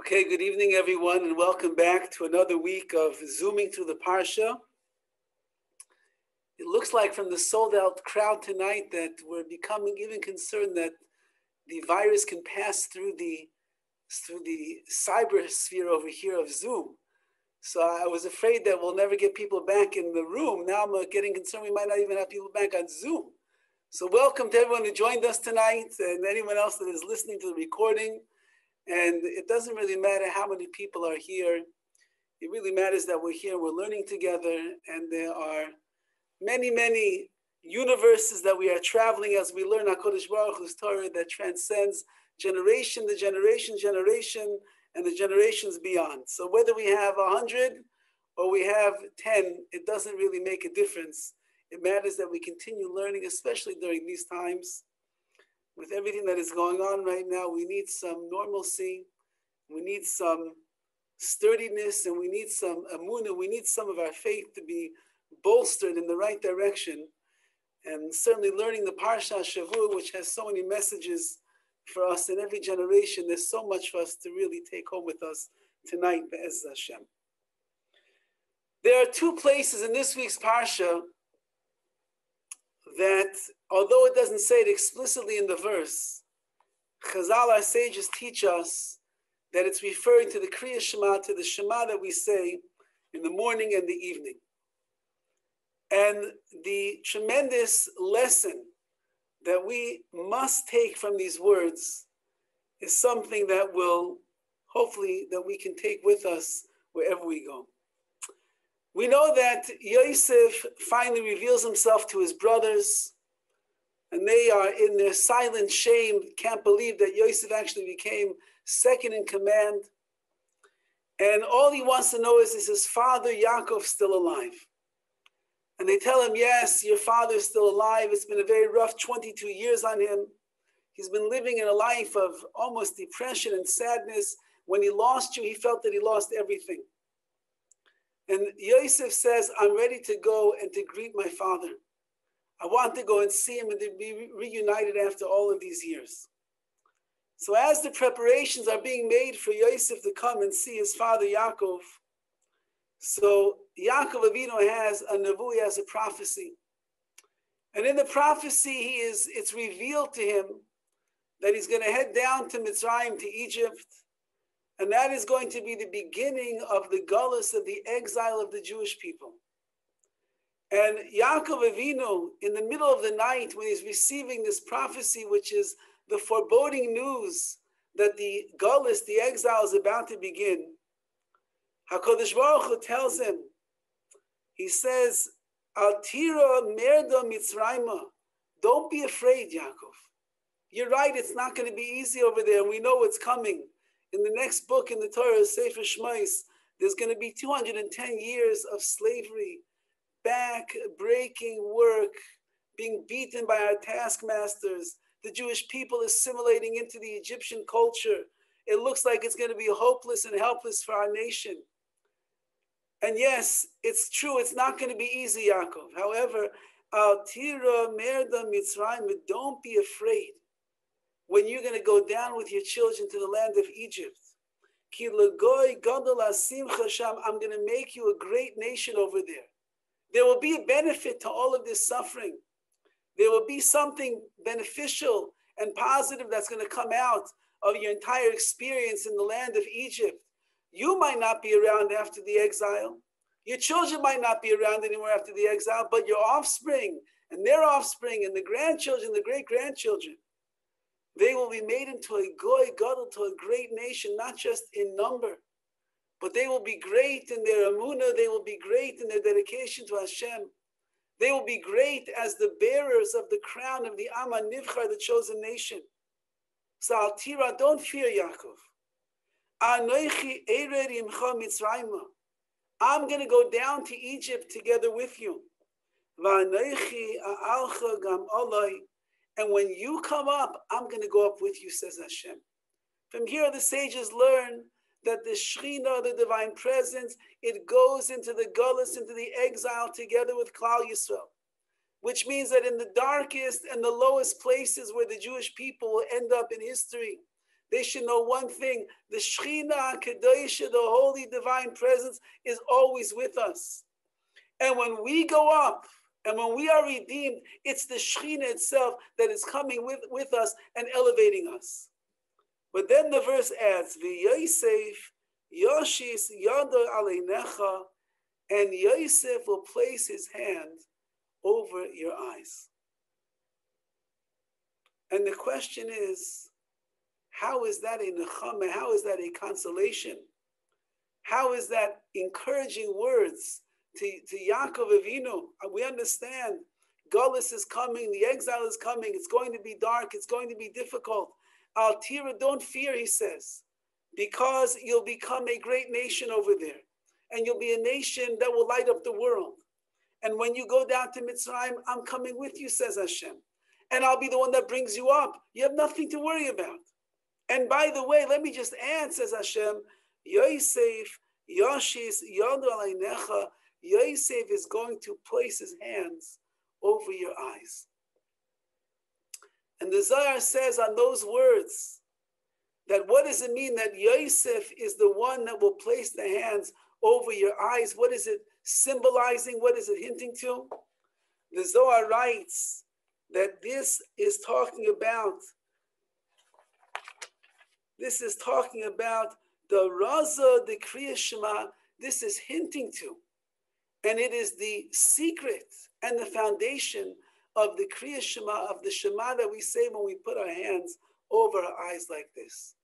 Okay, good evening, everyone, and welcome back to another week of zooming through the Parsha. It looks like from the sold-out crowd tonight that we're becoming even concerned that the virus can pass through the cyber sphere over here of Zoom. So I was afraid that we'll never get people back in the room. Now I'm getting concerned we might not even have people back on Zoom. So welcome to everyone who joined us tonight and anyone else that is listening to the recording. And it doesn't really matter how many people are here. It really matters that we're here, we're learning together, and there are many, many universes that we are traveling as we learn HaKadosh Baruch Hu's Torah that transcends generation, and the generations beyond. So whether we have 100 or we have 10, it doesn't really make a difference. It matters that we continue learning, especially during these times. With everything that is going on right now, we need some normalcy, we need some sturdiness, and we need some amunah, we need some of our faith to be bolstered in the right direction. And certainly learning the PARSHAS VAYIGAsh, which has so many messages for us in every generation. There's so much for us to really take home with us tonight, Be'ez Hashem. There are two places in this week's Parsha that, although it doesn't say it explicitly in the verse, Chazal, our sages, teach us that it's referring to the Kriya Shema, to the Shema that we say in the morning and the evening. And the tremendous lesson that we must take from these words is something that will, hopefully, that we can take with us wherever we go. We know that Yosef finally reveals himself to his brothers, and they are in their silent shame, can't believe that Yosef actually became second in command. And all he wants to know is his father Yaakov still alive? And they tell him, yes, your father is still alive. It's been a very rough 22 years on him. He's been living in a life of almost depression and sadness. When he lost you, he felt that he lost everything. And Yosef says, I'm ready to go and to greet my father. I want to go and see him and to be reunited after all of these years. So as the preparations are being made for Yosef to come and see his father Yaakov, so Yaakov Avinu has a nevuah, he has a prophecy. And in the prophecy, it's revealed to him that he's going to head down to Mitzrayim, to Egypt. And that is going to be the beginning of the Godless, of the exile of the Jewish people. And Yaakov Avinu, in the middle of the night, when he's receiving this prophecy, which is the foreboding news that the Godless, the exile, is about to begin, HaKadosh Baruch Hu tells him, he says, Al tira merda Mitzrayma, don't be afraid, Yaakov. You're right, it's not going to be easy over there. We know what's coming. In the next book in the Torah, Sefer Shema, there's going to be 210 years of slavery, back-breaking work, being beaten by our taskmasters, the Jewish people assimilating into the Egyptian culture. It looks like it's going to be hopeless and helpless for our nation. And yes, it's true, it's not going to be easy, Yaakov. However, Al tira merda Mitzrayim, don't be afraid when you're going to go down with your children to the land of Egypt. Ki legoy gadol asimcha sham, I'm going to make you a great nation over there. There will be a benefit to all of this suffering. There will be something beneficial and positive that's going to come out of your entire experience in the land of Egypt. You might not be around after the exile. Your children might not be around anymore after the exile, but your offspring and their offspring and the grandchildren, the great-grandchildren, they will be made into a goy gadol, to a great nation, not just in number, but they will be great in their amunah, they will be great in their dedication to Hashem. They will be great as the bearers of the crown of the Am HaNivchar, the chosen nation. So Al tira, don't fear, Yaakov. Anochi ered imcha Mitzrayma. I'm going to go down to Egypt together with you. V'anochi a'alcha gam olai. And when you come up, I'm going to go up with you, says Hashem. From here, the sages learn that the Shechina, the divine presence, it goes into the Godless, into the exile together with Klal Yisrael. Which means that in the darkest and the lowest places where the Jewish people will end up in history, They should know one thing: the Shechina Kedosha, the holy divine presence, is always with us. And when we go up, and when we are redeemed, it's the Shechina itself that is coming with us and elevating us. But then the verse adds, V'Yosef Yoshis Yado Aleinecha, and Yosef will place his hand over your eyes. And the question is, how is that a nechama? How is that a consolation? How is that encouraging words to Yaakov Avinu? We understand Godless is coming, the exile is coming, it's going to be dark, it's going to be difficult. Al Tira, don't fear, he says, because you'll become a great nation over there. And you'll be a nation that will light up the world. And when you go down to Mitzrayim, I'm coming with you, says Hashem. And I'll be the one that brings you up. You have nothing to worry about. And by the way, let me just add, says Hashem, Yosef, Yoshis, Yadu Aleinecha, Yosef is going to place his hands over your eyes. And the Zohar says on those words, that what does it mean that Yosef is the one that will place the hands over your eyes? What is it symbolizing? What is it hinting to? The Zohar writes that this is talking about the Raza, the Kriya Shema. This is hinting to, and it is the secret and the foundation of the Kriya Shema, of the Shema that we say when we put our hands over our eyes like this.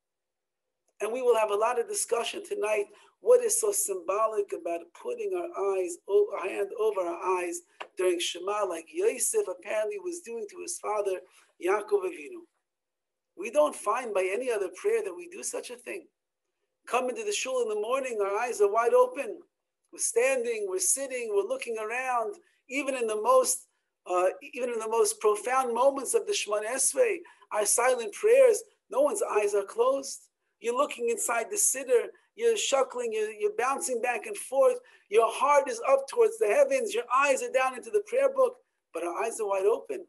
And we will have a lot of discussion tonight. What is so symbolic about putting our hand over our eyes during Shema, like Yosef apparently was doing to his father, Yaakov Avinu? We don't find by any other prayer that we do such a thing. Come into the shul in the morning, our eyes are wide open. We're standing, we're sitting, we're looking around. Even in the most profound moments of the Shemona Esrei, our silent prayers, no one's eyes are closed. You're looking inside the siddur, you're shuckling, you're bouncing back and forth. Your heart is up towards the heavens. Your eyes are down into the prayer book, but our eyes are wide open.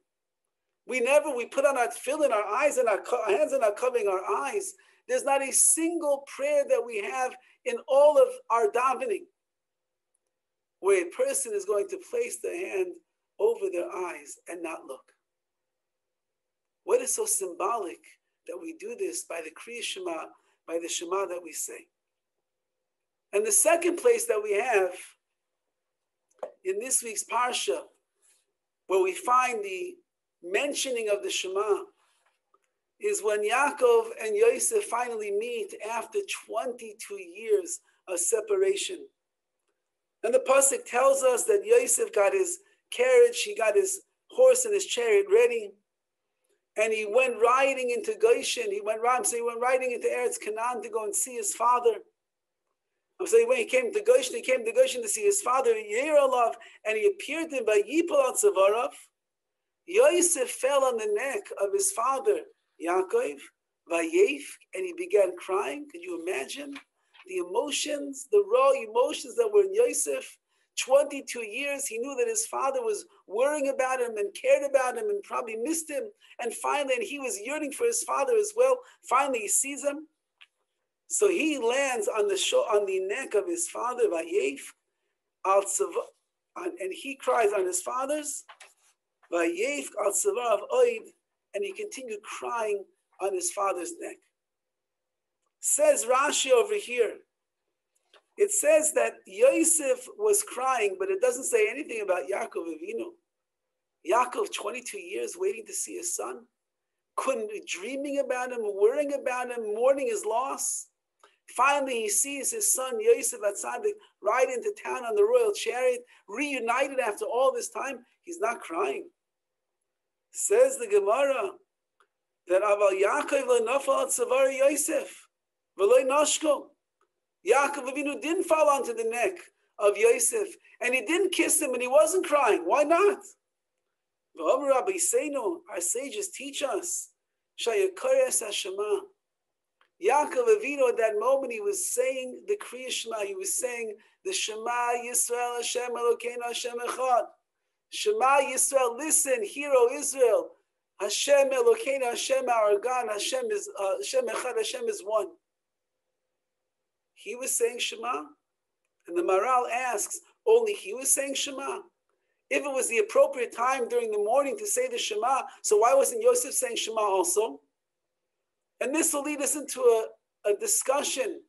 We put on our tefillin, our eyes and our hands are not covering our eyes. There's not a single prayer that we have in all of our davening where a person is going to place their hand over their eyes and not look. What is so symbolic that we do this by the Kriya Shema, by the Shema that we say? And the second place that we have in this week's Parsha, where we find the mentioning of the Shema, is when Yaakov and Yosef finally meet after 22 years of separation. And the pasuk tells us that Yosef got his carriage, he got his horse and his chariot ready, and he went riding into Goshen. He went riding into Eretz Canaan to go and see his father. When he came to Goshen, to see his father, Yeralav, and he appeared to him by Yipol al Tzavarav. Yosef fell on the neck of his father, Yaakov, Vayef, and he began crying. Could you imagine the emotions, the raw emotions that were in Yosef? 22 years, he knew that his father was worrying about him and cared about him and probably missed him. And finally, and he was yearning for his father as well. Finally, he sees him. So he lands on the neck of his father, Vayef, and he cries on his father's, Vayef al Tzavarav Oid, and he continued crying on his father's neck. Says Rashi over here, it says that Yosef was crying, but it doesn't say anything about Yaakov Avinu. Yaakov, 22 years waiting to see his son, couldn't be dreaming about him, worrying about him, mourning his loss. Finally, he sees his son Yosef Atzadik ride into town on the royal chariot, reunited after all this time. He's not crying. Says the Gemara that Aval Yaakov le'nafal tzavar Yosef v'loy nashko. Yaakov Avinu didn't fall onto the neck of Yosef, and he didn't kiss him, and he wasn't crying. Why not? Rabbi Seinu, our sages teach us, Shayakores Hashema. Yaakov Avinu at that moment, he was saying the Kriya Shema. He was saying the Shema Yisrael Hashem Elokeinu Hashem Echad. Shema Yisrael, listen, hear, O Israel. Hashem Elokeinu, Hashem our God, Hashem is Hashem Echad, Hashem is one. He was saying Shema, and the Maral asks, only he was saying Shema? If it was the appropriate time during the morning to say the Shema, so why wasn't Yosef saying Shema also? And this will lead us into a discussion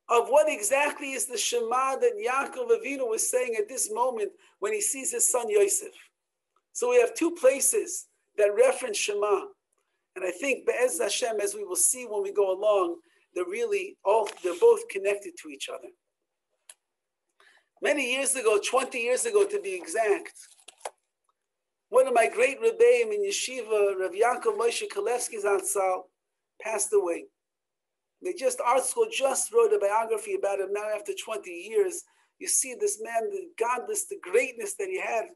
of what exactly is the Shema that Yaakov Avinu was saying at this moment when he sees his son Yosef. So we have two places that reference Shema. And I think Be'ez Hashem, as we will see when we go along, they're both connected to each other. Many years ago, 20 years ago to be exact, one of my great Rebbeim in Yeshiva, Rav Yaakov Moshe Kalevsky Zatzal, passed away. Art School just wrote a biography about him now after 20 years. You see this man, the Godless, the greatness that he had.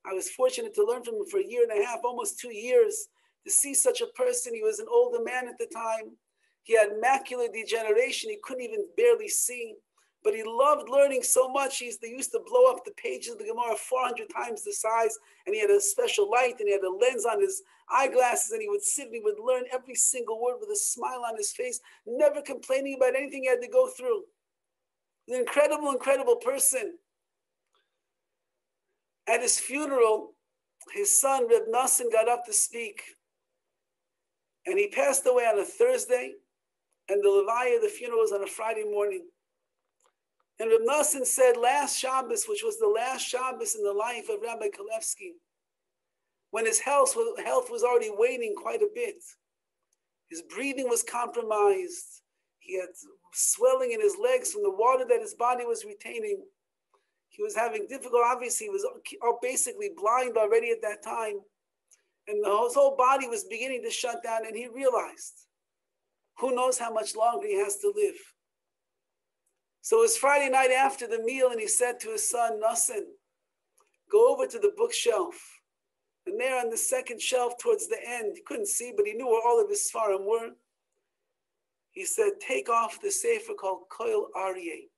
I was fortunate to learn from him for a year and a half, almost 2 years, to see such a person. He was an older man at the time. He had macular degeneration. He couldn't even barely see. But he loved learning so much. They used to blow up the pages of the Gemara 400 times the size. And he had a special light and he had a lens on his eyeglasses. And he would sit and he would learn every single word with a smile on his face, never complaining about anything he had to go through. An incredible, incredible person. At his funeral, his son, Reb Nassim, got up to speak. And he passed away on a Thursday. And the Levaya, the funeral, was on a Friday morning. And Reb Nassim said last Shabbos, which was the last Shabbos in the life of Rabbi Kalevsky, when his health was already waning quite a bit. His breathing was compromised. He had swelling in his legs from the water that his body was retaining. He was having difficulty. Obviously, he was basically blind already at that time. And his whole body was beginning to shut down. And he realized, who knows how much longer he has to live. So it was Friday night after the meal, and he said to his son, Nassim, go over to the bookshelf. And there on the second shelf towards the end, he couldn't see, but he knew where all of his Sfarim were. He said, take off the sefer called Koil Aryeh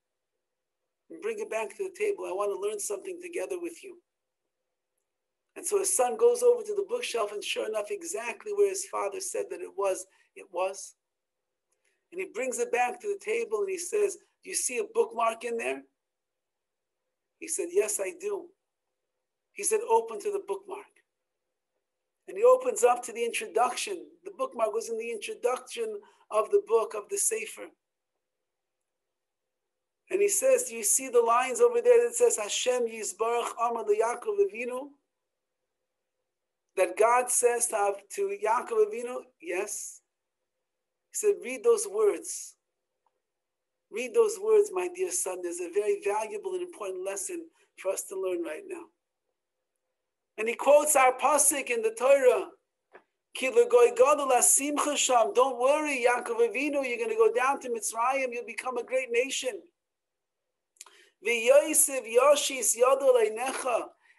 and bring it back to the table. I want to learn something together with you. And so his son goes over to the bookshelf, and sure enough, exactly where his father said that it was. And he brings it back to the table and he says, do you see a bookmark in there? He said, yes, I do. He said, open to the bookmark. And he opens up to the introduction. The bookmark was in the introduction of the book, of the Sefer. And he says, do you see the lines over there that says, Hashem Yisbarach Amar LeYaakov Avinu? That God says to Yaakov Avinu? Yes. He said, read those words. Read those words, my dear son. There's a very valuable and important lesson for us to learn right now. And he quotes our pasuk in the Torah. Don't worry, Yaakov Avinu, you're going to go down to Mitzrayim, you'll become a great nation.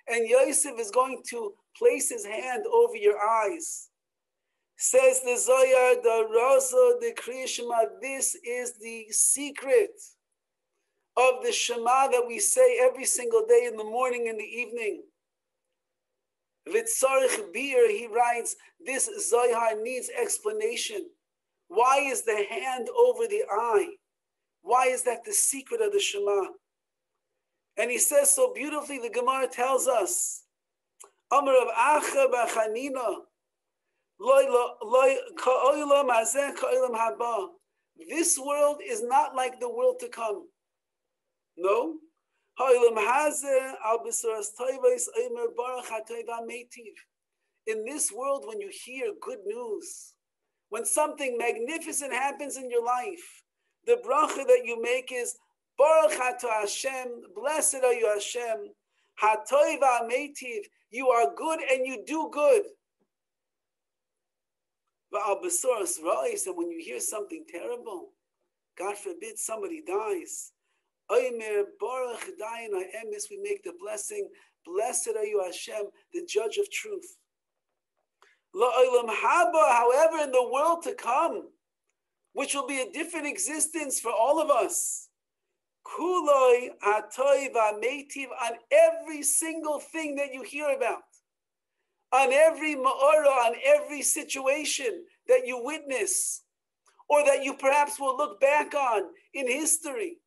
And Yosef is going to place his hand over your eyes. Says the Zohar, the Raza, the Krishma, this is the secret of the Shema that we say every single day in the morning and the evening. Vitzarich Bir, he writes, this Zohar needs explanation. Why is the hand over the eye? Why is that the secret of the Shema? And he says so beautifully, the Gemara tells us, Amar of Acha B'Chanina, this world is not like the world to come. No. In this world, when you hear good news, when something magnificent happens in your life, the bracha that you make is Baruch Atah Hashem, blessed are you Hashem, Hatoiv Meitiv, you are good and you do good. And when you hear something terrible, God forbid somebody dies, we make the blessing, blessed are you Hashem, the judge of truth. However, in the world to come, which will be a different existence for all of us, on every single thing that you hear about, on every ma'ora, on every situation that you witness, or that you perhaps will look back on in history.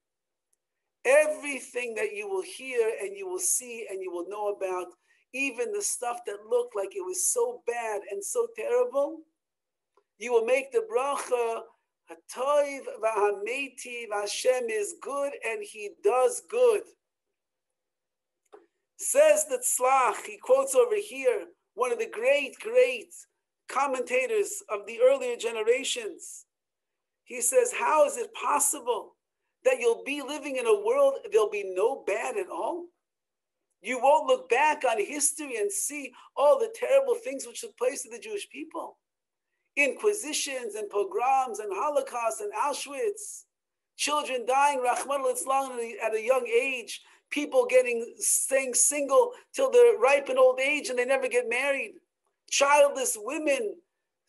Everything that you will hear and you will see and you will know about, even the stuff that looked like it was so bad and so terrible, you will make the bracha, Hatoiv v'hameitiv, Hashem is good and He does good. Says the Tzlach, he quotes over here, one of the great commentators of the earlier generations. He says, how is it possible that you'll be living in a world there'll be no bad at all? You won't look back on history and see all the terrible things which took place to the Jewish people. Inquisitions and pogroms and Holocaust and Auschwitz, children dying, Rahman al-Islam, at a young age, people staying single till they're ripe in old age and they never get married, childless women,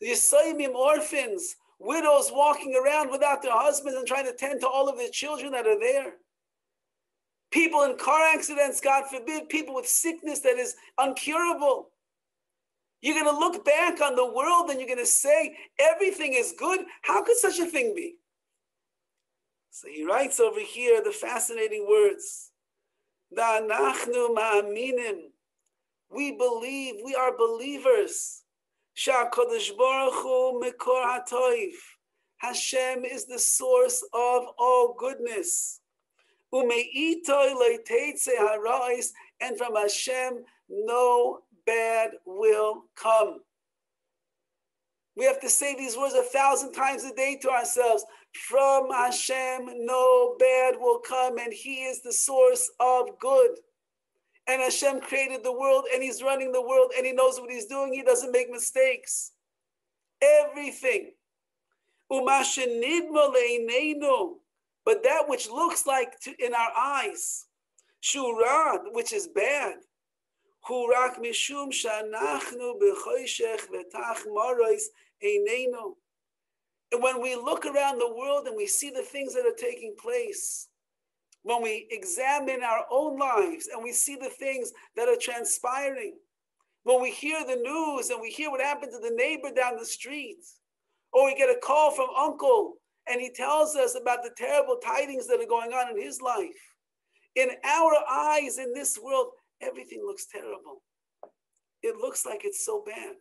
the Yisayimim orphans, widows walking around without their husbands and trying to tend to all of their children that are there. People in car accidents, God forbid, people with sickness that is uncurable. You're going to look back on the world and you're going to say, everything is good. How could such a thing be? So he writes over here the fascinating words. Da'anachnu ma'aminim. We believe, we are believers. Sha'akadosh Baruch Hu mikor hatoiv. Hashem is the source of all goodness. Umeitoi leiteitze harais, and from Hashem no bad will come. We have to say these words 1,000 times a day to ourselves. From Hashem no bad will come, and He is the source of good. And Hashem created the world, and He's running the world, and He knows what He's doing. He doesn't make mistakes. Everything. Umashenidmo le'inenu. But that which looks like in our eyes, shurad, which is bad, hurak mishum shanachnu b'choshech v'tach marais einenu. And when we look around the world and we see the things that are taking place, when we examine our own lives and we see the things that are transpiring, when we hear the news and we hear what happened to the neighbor down the street, or we get a call from uncle and he tells us about the terrible tidings that are going on in his life. In our eyes in this world, everything looks terrible. It looks like it's so bad.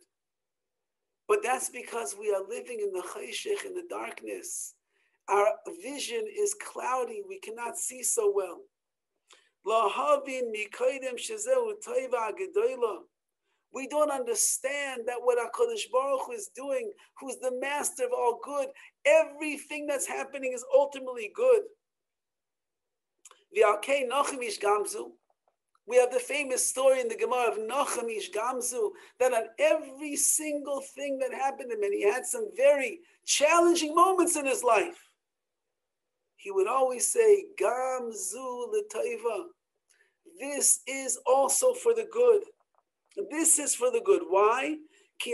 But that's because we are living in the chayshech, in the darkness. Our vision is cloudy. We cannot see so well. We don't understand that what HaKadosh Baruch Hu is doing, who's the master of all good, everything that's happening is ultimately good. We have the famous story in the Gemara of Nachum Ish Gamzu, that on every single thing that happened to him, and he had some very challenging moments in his life, he would always say, Gamzu l'taiva. This is also for the good. This is for the good. Why? He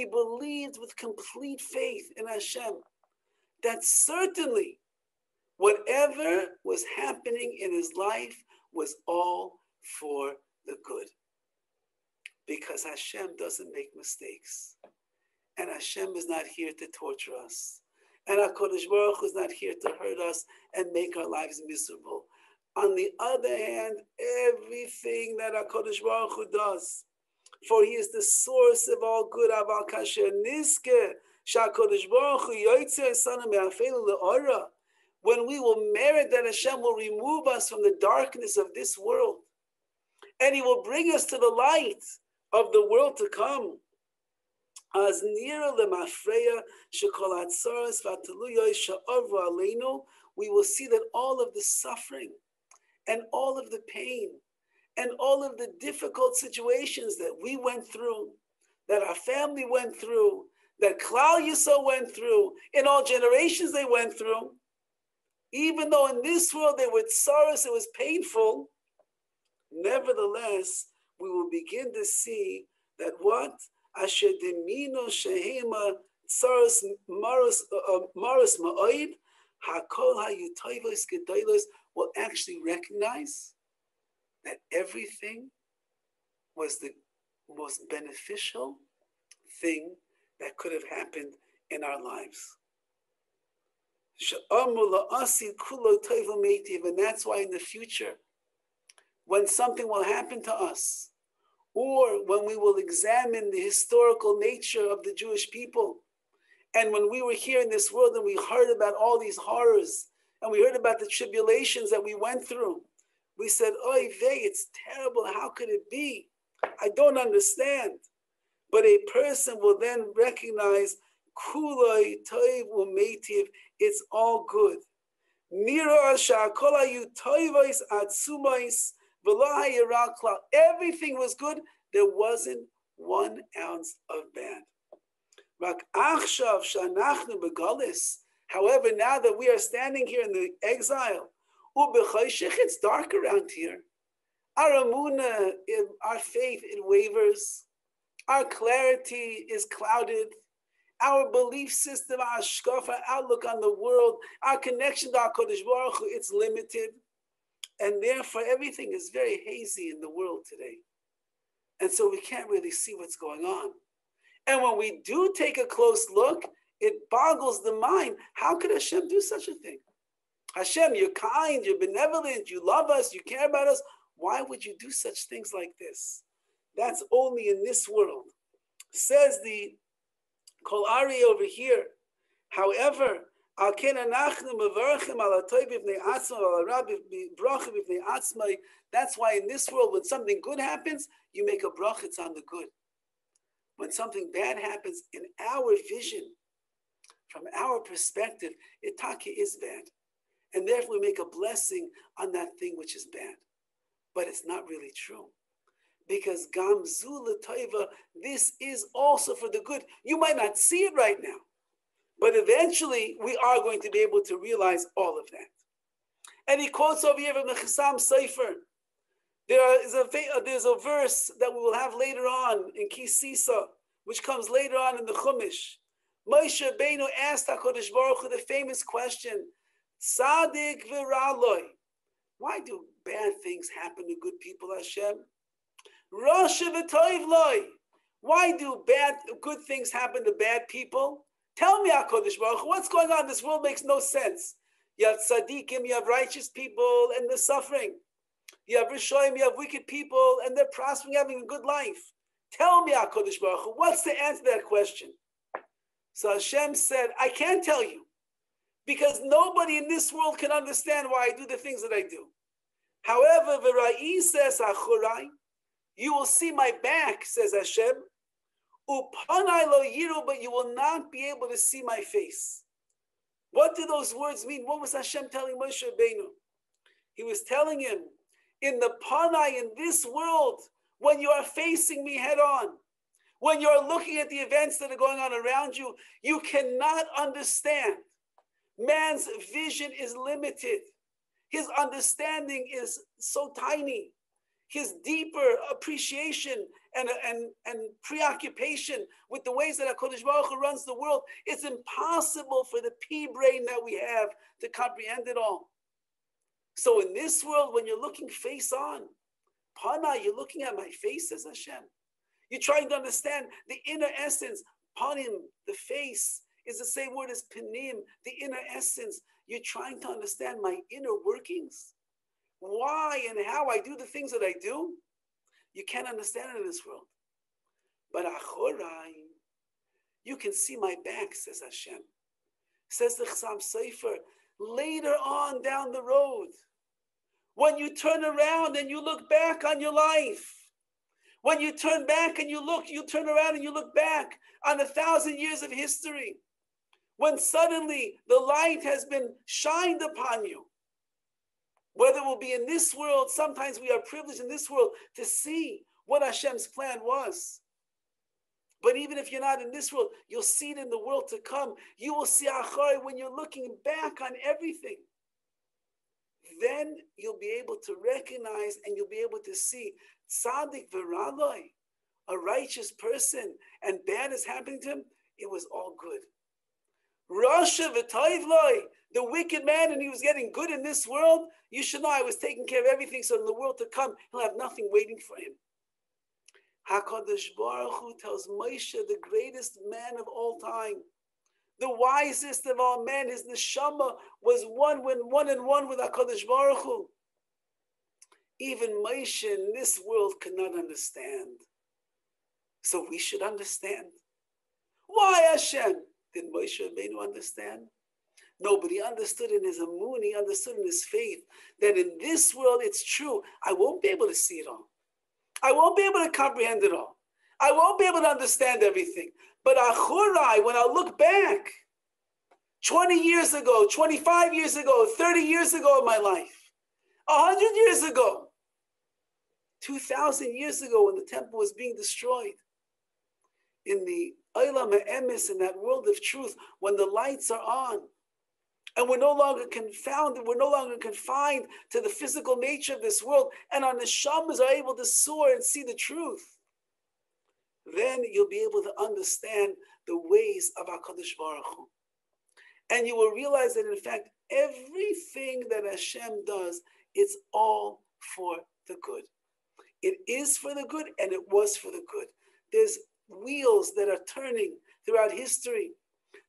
believed with complete faith in Hashem that certainly whatever was happening in his life was all for the good. Because Hashem doesn't make mistakes. And Hashem is not here to torture us. And HaKadosh Baruch Hu is not here to hurt us and make our lives miserable. On the other hand, everything that HaKadosh Baruch Hu does, for He is the source of all good. Aval kasher niske sha'HaKadosh Baruch Hu yotzei osanu me'afelu le'ora. When we will merit that Hashem will remove us from the darkness of this world, and He will bring us to the light of the world to come. As nira lemafreya shekol hatzaros v'ateluyos she'avru aleinu, we will see that all of the suffering and all of the pain and all of the difficult situations that we went through, that our family went through, that Klal Yisrael went through, in all generations they went through, even though in this world they were tsaros, it was painful, nevertheless, we will begin to see that what? Asher demino shehema tsaros maros ma'oid, hakol hayutayvos gedolos, will actually recognize that everything was the most beneficial thing that could have happened in our lives. And that's why in the future, when something will happen to us, or when we will examine the historical nature of the Jewish people, and when we were here in this world and we heard about all these horrors, and we heard about the tribulations that we went through, we said, oy vey, it's terrible, how could it be? I don't understand. But a person will then recognize, kuloi toiv umeitiv, it's all good. Everything was good, there wasn't 1 ounce of bad. However, now that we are standing here in the exile, it's dark around here. Our emunah, our faith, it wavers. Our clarity is clouded. Our belief system, our shkaf, our outlook on the world, our connection to our Kodesh Baruch Hu, it's limited. And therefore, everything is very hazy in the world today. And so we can't really see what's going on. And when we do take a close look, it boggles the mind. How could Hashem do such a thing? Hashem, you're kind, you're benevolent, you love us, you care about us. Why would you do such things like this? That's only in this world. Says the Kol Ari over here. However, that's why in this world, when something good happens, you make a bracha, it's on the good. When something bad happens, in our vision, from our perspective, itake is bad. And therefore we make a blessing on that thing which is bad. But it's not really true. Because Gamzu L'Toiva, this is also for the good. You might not see it right now, but eventually we are going to be able to realize all of that. And he quotes over here from the Chasam Sefer. There's a verse that we will have later on in Kisisa, which comes later on in the Chumash. Moshe Rabbeinu asked HaKadosh Baruch Hu the famous question, Tzadik v'raloi. Why do bad things happen to good people, Hashem? Rasha v'toiv loi. Why do good things happen to bad people? Tell me, HaKadosh Baruch Hu, what's going on? This world makes no sense. You have tzaddikim, you have righteous people, and they're suffering. You have rishoyim, you have wicked people, and they're prospering, having a good life. Tell me, HaKadosh Baruch Hu, what's the answer to that question? So Hashem said, I can't tell you, because nobody in this world can understand why I do the things that I do. However, v'ra'i says achurai, you will see my back, says Hashem. Upanai lo yiru, but you will not be able to see my face. What do those words mean? What was Hashem telling Moshe Rabbeinu? He was telling him, in the panai, in this world, when you are facing me head on, when you're looking at the events that are going on around you, you cannot understand. Man's vision is limited. His understanding is so tiny. His deeper appreciation and preoccupation with the ways that HaKadosh Baruch Hu runs the world, it's impossible for the pea brain that we have to comprehend it all. So in this world, when you're looking face on, Pana, you're looking at my face, says Hashem. You're trying to understand the inner essence. Panim, the face, is the same word as panim, the inner essence. You're trying to understand my inner workings. Why and how I do the things that I do. You can't understand it in this world. But achorai, you can see my back, says Hashem. Says the Chasam Sefer, later on down the road, when you turn around and you look back on your life, when you turn back and you turn around and you look back on 1,000 years of history, when suddenly the light has been shined upon you, whether it will be in this world, sometimes we are privileged in this world to see what Hashem's plan was. But even if you're not in this world, you'll see it in the world to come. You will see Achari when you're looking back on everything. Then you'll be able to recognize and you'll be able to see Tzaddik v'raloi, a righteous person, and bad is happening to him, it was all good. Rasha v'toivloi, the wicked man, and he was getting good in this world. You should know I was taking care of everything, so in the world to come, he'll have nothing waiting for him. HaKadosh Baruch Hu tells Moshe, the greatest man of all time, the wisest of all men, his neshama was one with HaKadosh Baruch Hu. Even Moshe in this world cannot understand. So we should understand. Why Hashem? Did Moshe Rabbeinu understand? Nobody understood in his amun, he understood in his faith that in this world it's true. I won't be able to see it all. I won't be able to comprehend it all. I won't be able to understand everything. But Achurai, when I look back, 20 years ago, 25 years ago, 30 years ago in my life, 100 years ago, 2,000 years ago when the temple was being destroyed, in the Olam HaEmes, in that world of truth, when the lights are on, and we're no longer confounded, we're no longer confined to the physical nature of this world, and our neshamas are able to soar and see the truth, then you'll be able to understand the ways of HaKadosh Baruch Hu. And you will realize that in fact, everything that Hashem does, it's all for the good. It is for the good, and it was for the good. There's wheels that are turning throughout history.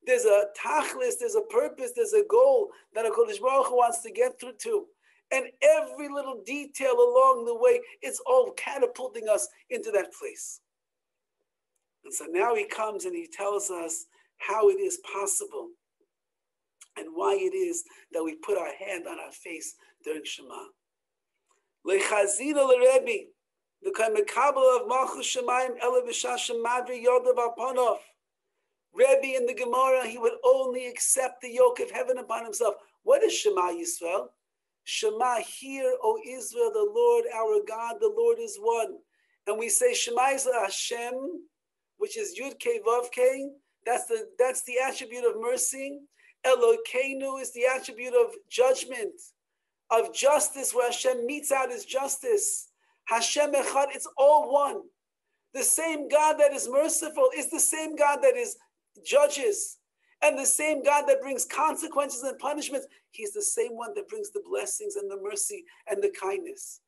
There's a tachlis, there's a purpose, there's a goal that HaKadosh Baruch Hu wants to get through to. And every little detail along the way, it's all catapulting us into that place. And so now he comes and he tells us how it is possible and why it is that we put our hand on our face during Shema. Lechazina l'Rebbe, the kaimekabel of Malchus Shemayim Ele b'shashem madri yodav alpanov. Rebbe in the Gemara, he would only accept the yoke of heaven upon himself. What is Shema Yisrael? Shema, hear, O Israel, the Lord our God, the Lord is one. And we say Shema Yisrael Hashem, which is Yud Kei Vav Kei. That's the attribute of mercy. Elokeinu is the attribute of judgment, of justice, where Hashem meets out his justice. Hashem Echad, it's all one. The same God that is merciful is the same God that is judges, and the same God that brings consequences and punishments. He's the same one that brings the blessings and the mercy and the kindness.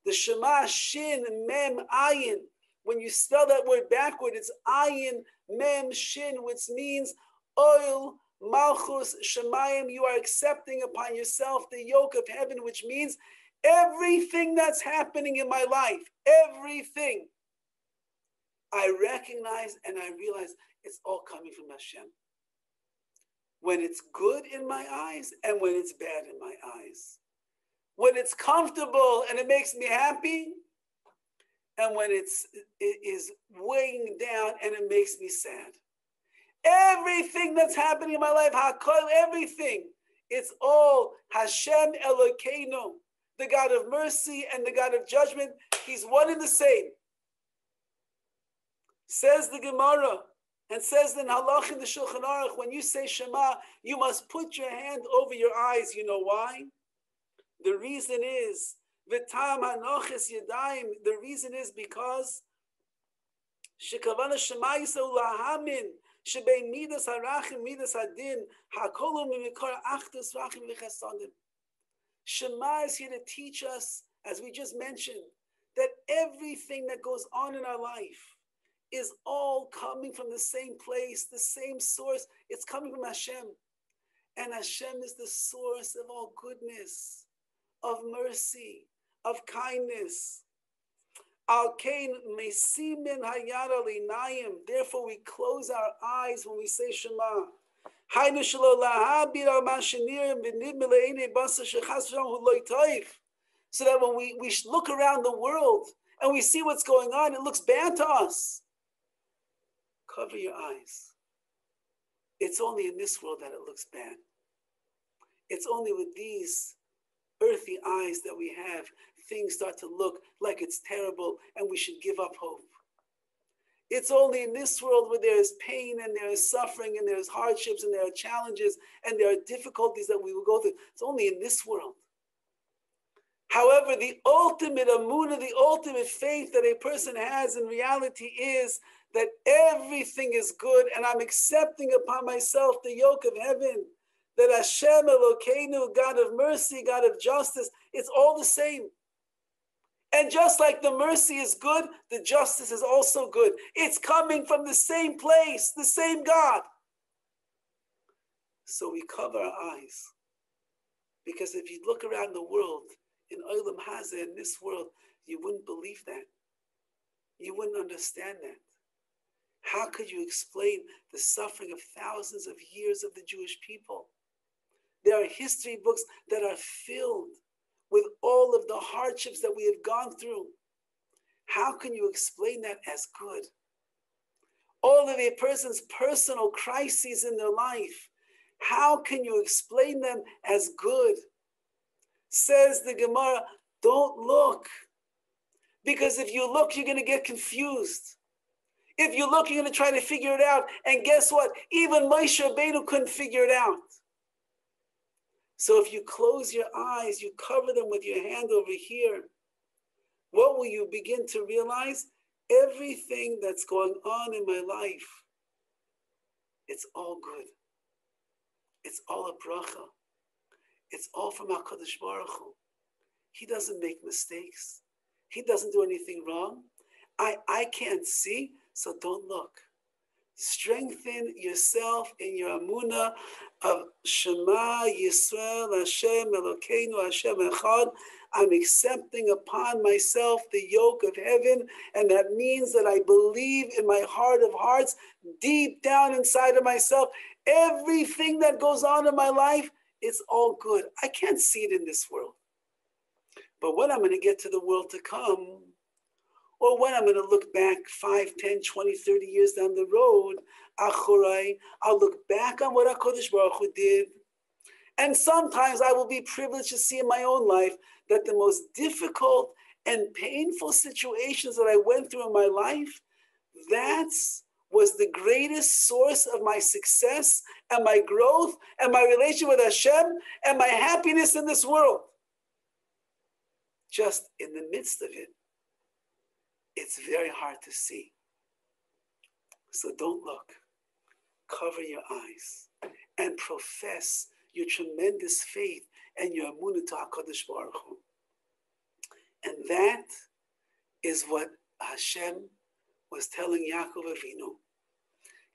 The Shema Shin Mem Ayin. When you spell that word backward, it's Ayin Mem Shin, which means oil Malchus Shemayim. You are accepting upon yourself the yoke of heaven, which means everything that's happening in my life, everything, I recognize and I realize it's all coming from Hashem. When it's good in my eyes and when it's bad in my eyes. When it's comfortable and it makes me happy, and when it is weighing down and it makes me sad. Everything that's happening in my life, everything, it's all Hashem Elokeinu, the God of mercy and the God of judgment. He's one and the same. Says the Gemara, and says in Halach in the Shulchan Aruch, when you say Shema, you must put your hand over your eyes. You know why? The reason is, V'tam hanoches yadayim. The reason is because Shekavana Shema Yisrael lahamin shebein midas harachim midas hadin hakolu mimikar achdus rachim v'chesadim. Shema is here to teach us, as we just mentioned, that everything that goes on in our life is all coming from the same place, the same source. It's coming from Hashem. And Hashem is the source of all goodness, of mercy, of kindness. Therefore we close our eyes when we say Shema. So that when we look around the world and we see what's going on, it looks bad to us. Cover your eyes. It's only in this world that it looks bad. It's only with these earthy eyes that we have, things start to look like it's terrible and we should give up hope. It's only in this world where there is pain and there is suffering and there is hardships and there are challenges and there are difficulties that we will go through. It's only in this world. However, the ultimate amunah, the ultimate faith that a person has in reality is that everything is good, and I'm accepting upon myself the yoke of heaven, that Hashem Elokeinu, God of mercy, God of justice, it's all the same. And just like the mercy is good, the justice is also good. It's coming from the same place, the same God. So we cover our eyes. Because if you look around the world, in Olam Hazeh, in this world, you wouldn't believe that. You wouldn't understand that. How could you explain the suffering of thousands of years of the Jewish people? There are history books that are filled with all of the hardships that we have gone through. How can you explain that as good? All of a person's personal crises in their life, how can you explain them as good? Says the Gemara, don't look. Because if you look, you're going to get confused. If you look, you're going to try to figure it out. And guess what? Even Moshe Rabbeinu couldn't figure it out. So if you close your eyes, you cover them with your hand over here, what will you begin to realize? Everything that's going on in my life, it's all good. It's all a bracha. It's all from HaKadosh Baruch Hu. He doesn't make mistakes. He doesn't do anything wrong. I can't see, so don't look. Strengthen yourself in your amunah of Shema Yisrael Hashem Elokeinu Hashem Echad. I'm accepting upon myself the yoke of heaven, and that means that I believe in my heart of hearts, deep down inside of myself, everything that goes on in my life, it's all good. I can't see it in this world. But when I'm going to get to the world to come, or when I'm going to look back 5, 10, 20, 30 years down the road, I'll look back on what HaKadosh Baruch Hu did. And sometimes I will be privileged to see in my own life that the most difficult and painful situations that I went through in my life, that was the greatest source of my success and my growth and my relation with Hashem and my happiness in this world. Just in the midst of it, it's very hard to see. So don't look. Cover your eyes and profess your tremendous faith and your amunah to HaKadosh Baruch Hu. And that is what Hashem was telling Yaakov Avinu.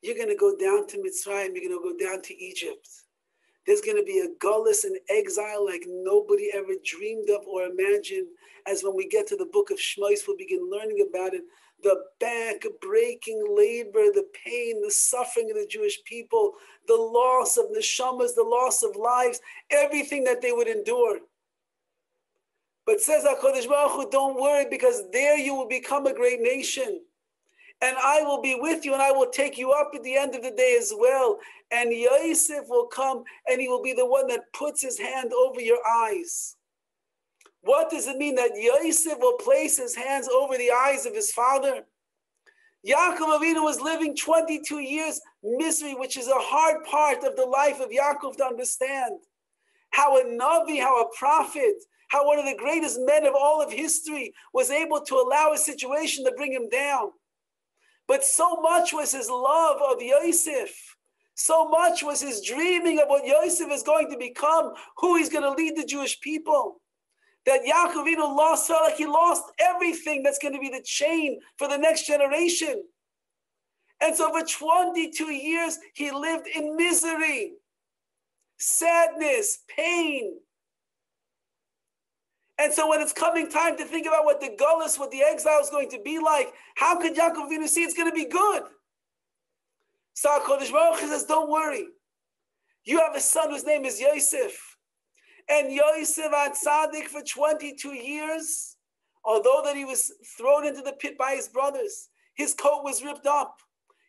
You're going to go down to Mitzrayim. You're going to go down to Egypt. There's going to be a Godless and exile like nobody ever dreamed of or imagined. As when we get to the book of Shema, we'll begin learning about it. The back-breaking labor, the pain, the suffering of the Jewish people, the loss of neshamas, the loss of lives, everything that they would endure. But says HaKadosh Baruch Hu, don't worry, because there you will become a great nation. And I will be with you, and I will take you up at the end of the day as well. And Yosef will come, and he will be the one that puts his hand over your eyes. What does it mean that Yosef will place his hands over the eyes of his father? Yaakov Avinu was living 22 years misery, which is a hard part of the life of Yaakov to understand. How a Navi, how a prophet, how one of the greatest men of all of history was able to allow a situation to bring him down. But so much was his love of Yosef. So much was his dreaming of what Yosef is going to become, who he's going to lead the Jewish people, that Yaakov Avinu lost, felt like he lost everything that's going to be the chain for the next generation. And so for 22 years, he lived in misery, sadness, pain. And so when it's coming time to think about what the Godless, what the exile is going to be like, how could Yaakov Avinu see it's going to be good? So HaKadosh Baruch Hu says, don't worry. You have a son whose name is Yosef. And Yosef had tzaddik for 22 years, although that he was thrown into the pit by his brothers. His coat was ripped up.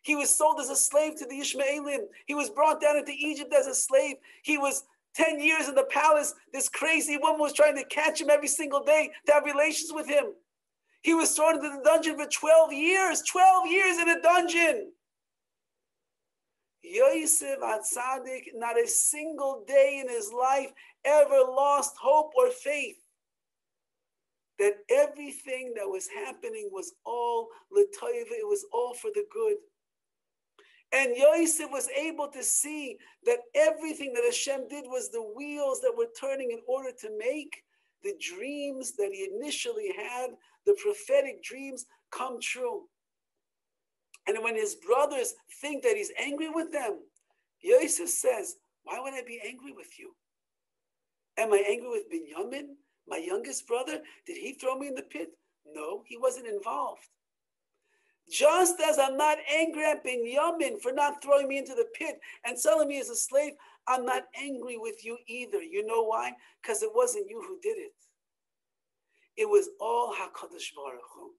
He was sold as a slave to the Ishmaelim. He was brought down into Egypt as a slave. He was 10 years in the palace. This crazy woman was trying to catch him every single day to have relations with him. He was thrown into the dungeon for 12 years. 12 years in a dungeon. Yosef HaTzadik, not a single day in his life ever lost hope or faith. that everything that was happening was all l'toiva, it was all for the good. And Yosef was able to see that everything that Hashem did was the wheels that were turning in order to make the dreams that he initially had, the prophetic dreams, come true. And when his brothers think that he's angry with them, Yosef says, why would I be angry with you? Am I angry with Binyamin, my youngest brother? Did he throw me in the pit? No, he wasn't involved. Just as I'm not angry at Binyamin for not throwing me into the pit and selling me as a slave, I'm not angry with you either. You know why? Because it wasn't you who did it. It was all HaKadosh Baruch Hu.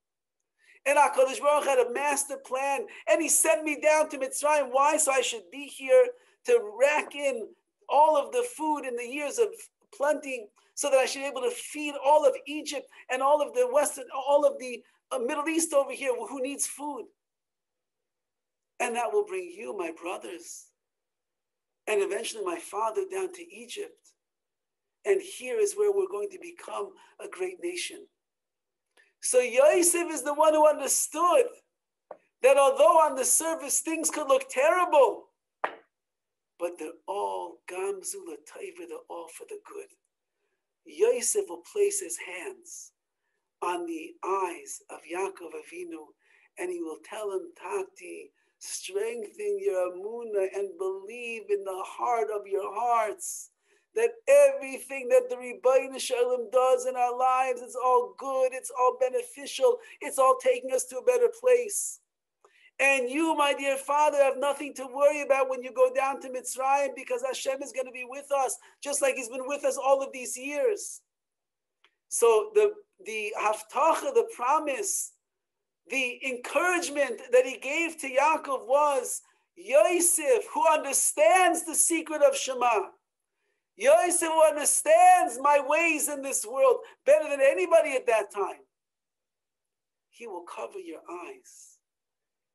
And HaKadosh Baruch Hu had a master plan, and he sent me down to Mitzrayim. Why? So I should be here to rack in all of the food in the years of plenty, so that I should be able to feed all of Egypt and all of the Western, all of the Middle East over here who needs food. And that will bring you, my brothers, and eventually my father down to Egypt. And here is where we're going to become a great nation. So Yosef is the one who understood that although on the surface things could look terrible, but they're all gamzu l'taiva, they're all for the good. Yosef will place his hands on the eyes of Yaakov Avinu, and he will tell him, Tati, strengthen your emunah and believe in the heart of your hearts that everything that the Ribono Shel Olam does in our lives, it's all good, it's all beneficial, it's all taking us to a better place. And you, my dear father, have nothing to worry about when you go down to Mitzrayim, because Hashem is going to be with us, just like he's been with us all of these years. So the haftacha, the promise, the encouragement that he gave to Yaakov was Yosef, who understands the secret of Shema. Yosef, who understands my ways in this world better than anybody at that time. He will cover your eyes,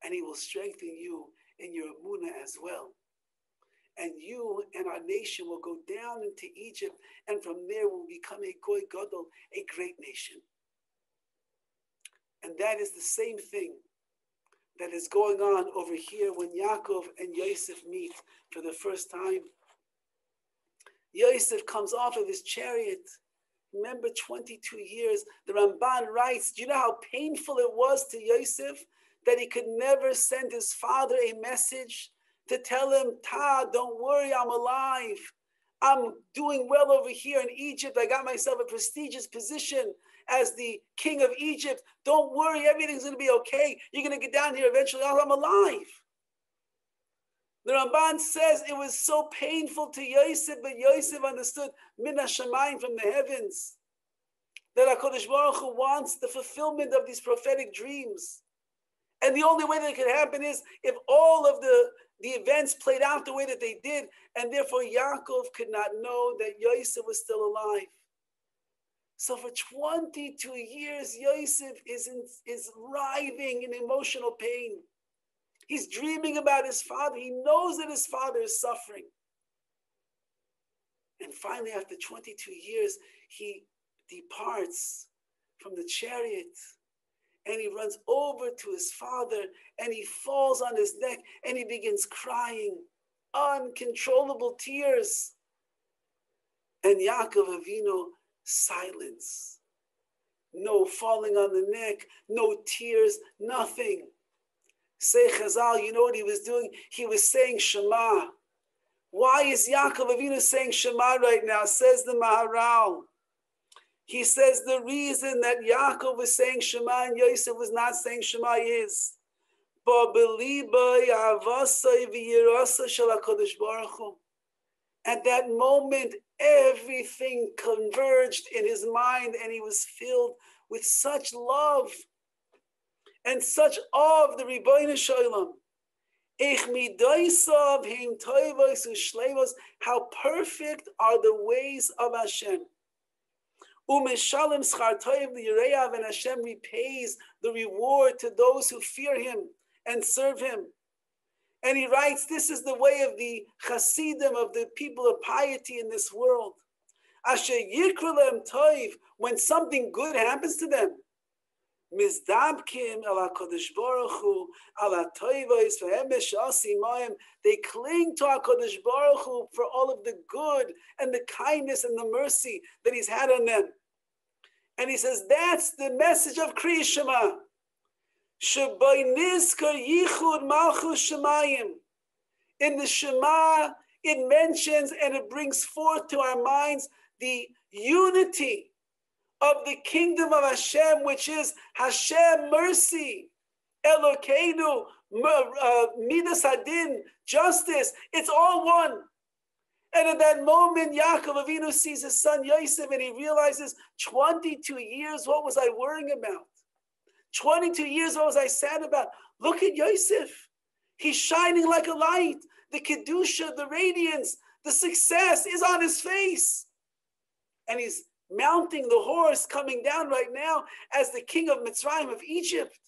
and he will strengthen you in your emunah as well. And you and our nation will go down into Egypt, and from there will become a goy gadol, a great nation. And that is the same thing that is going on over here when Yaakov and Yosef meet for the first time. Yosef comes off of his chariot. Remember, 22 years. The Ramban writes, do you know how painful it was to Yosef that he could never send his father a message to tell him, don't worry, I'm alive. I'm doing well over here in Egypt. I got myself a prestigious position as the king of Egypt. Don't worry, everything's going to be okay. You're going to get down here eventually. I'm alive. The Ramban says it was so painful to Yosef, but Yosef understood min hashamayim, from the heavens, that HaKadosh Baruch Hu wants the fulfillment of these prophetic dreams. And the only way that it could happen is if all of the events played out the way that they did, and therefore Yaakov could not know that Yosef was still alive. So for 22 years, Yosef is writhing in emotional pain. He's dreaming about his father. He knows that his father is suffering. And finally, after 22 years, he departs from the chariot, and he runs over to his father, and he falls on his neck, and he begins crying, uncontrollable tears. And Yaakov Avinu, silence. No falling on the neck, no tears, nothing. Say Chazal, you know what he was doing? He was saying Shema. Why is Yaakov Avinu saying Shema right now? Says the Maharal. He says the reason that Yaakov was saying Shema and Yosef was not saying Shema is at that moment, everything converged in his mind, and he was filled with such love and such awe of the Ribono Shel Olam. How perfect are the ways of Hashem. And Hashem repays the reward to those who fear him and serve him. And he writes, this is the way of the Hasidim, of the people of piety in this world. Asher yikra lehem toiv, when something good happens to them. Mizdabkim ala Kodesh Baruch Hu, ala toivos ve'emes shasi mayim. They cling to HaKadosh Baruch Hu for all of the good and the kindness and the mercy that He's had on them. And he says, that's the message of Kriya Shema. Shabai nizkar yichud malchus shemayim. In the Shema, it mentions and it brings forth to our minds the unity of the kingdom of Hashem, which is Hashem mercy, Elokeinu midas hadin, justice. It's all one. And in that moment, Yaakov Avinu sees his son Yosef, and he realizes, 22 years, what was I worrying about? 22 years, what was I sad about? Look at Yosef. He's shining like a light. The kedusha, the radiance, the success is on his face. And he's mounting the horse coming down right now as the king of Mitzrayim, of Egypt.